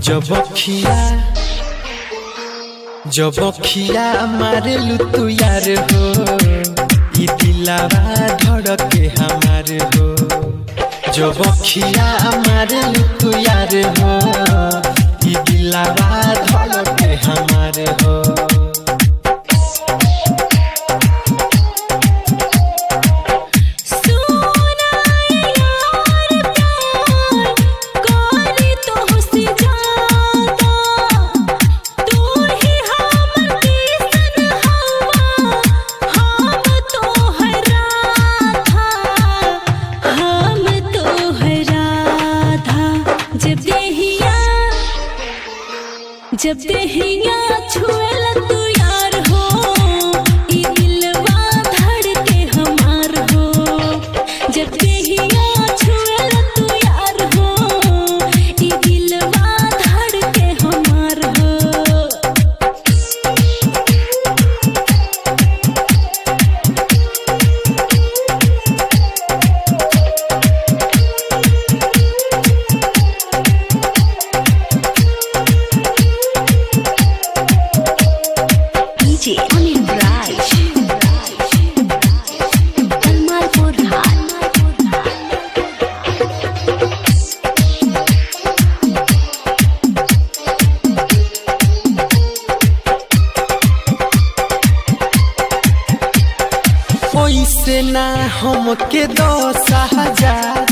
जब अखिया मारेलू तू यार हो, ई दिलावा धड़के हमार हो। जब अखिया मारेलू तू यार हो, ई दिलावा धड़के हमार हो। जब देहिया छुएला तू यार हो, ई दिलवा धड़के हमार हो। जब देहिया छुएला तू यार हो, ई दिलवा धड़के हमार हो। ओइसे ना हमके 10,000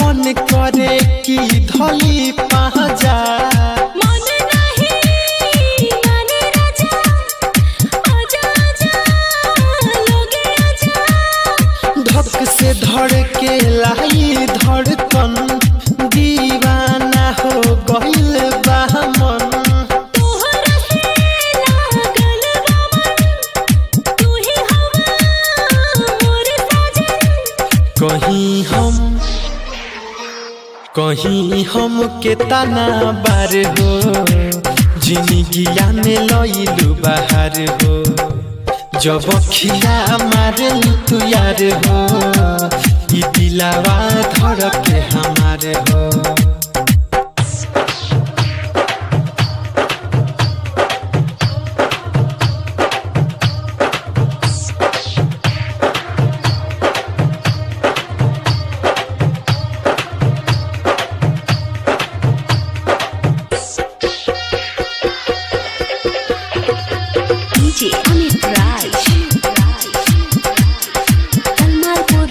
मन करे कि धली 5,000। मन नहीं माने राजा, आजा आजा लोगे आजा। धक से धड़के लाई धड़कन, दीवाना हो गइल बा मन। तोहरा से लागल बा मन, तू ही हवा मोर साजन। कहीं हम के तना बार हो, जिंदगिया में लइलू बाहर हो। जब अखिया मारेलू तू यार हो, ई दिलावा धड़के हमार हो। अमित राज कलमालपुर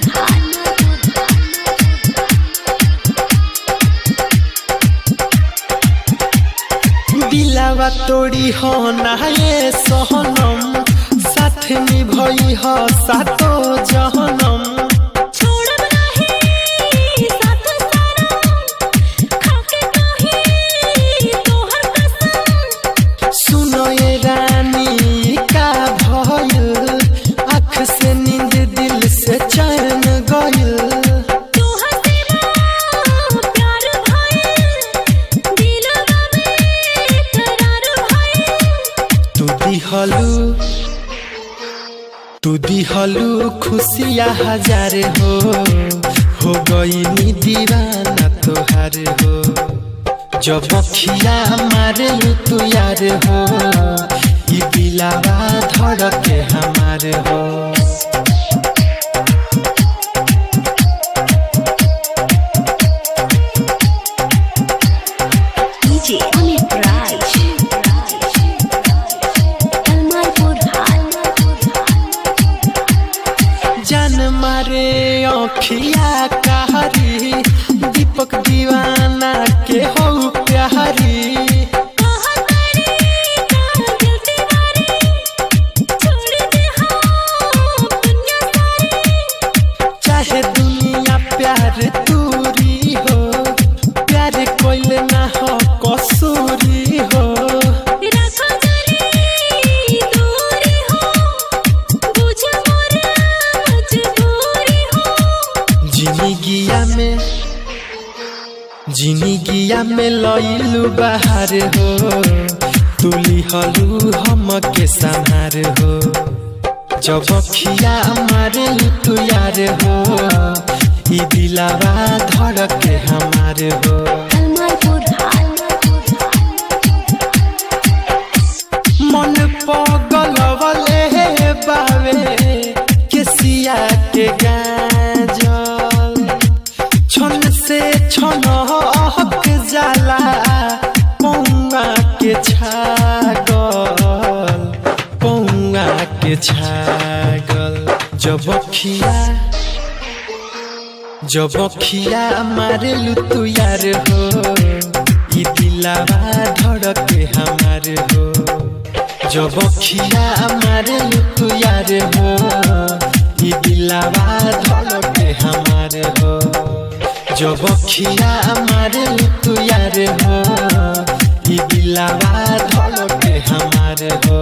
दिलावा तोड़ी हो ना ये सहनम, साथ निभई हो सातो जहनम। सुनो ये रानी का भइल, आँख से नींद दिल से चैन गइल। तू दिहलू खुशिया हजार हो गई दीवाना तोहार हो। जब अखिया मारेलू तू यार हो, ई दिलावा धड़के हमार हो। अमित राज कलमालपुर जान मारे अखिया कहारी, दीपक दीवाना के हो प्यारी। चाहे दुनिया प्यार तूरी हो, प्यार कोइल ना हो कसूरी हो। जिंदगिया में लइलू बाहर हो, तुली हलू हम के संहार हो। जब अखिया मारेलू तू यार हो, ई दिलावा धड़के हमार हो। के गाजल छन से छनहक जाला पौआ के छागल पौआ के छागल जब खिया मारेलू तू यार हो ई दिलावा धड़के हमार हो जब खिया मारेलू तू यार हो ई दिलावा धड़के हमार हो जब खिया मारेलू तू यार हो ई दिलावा धड़के हमार हो।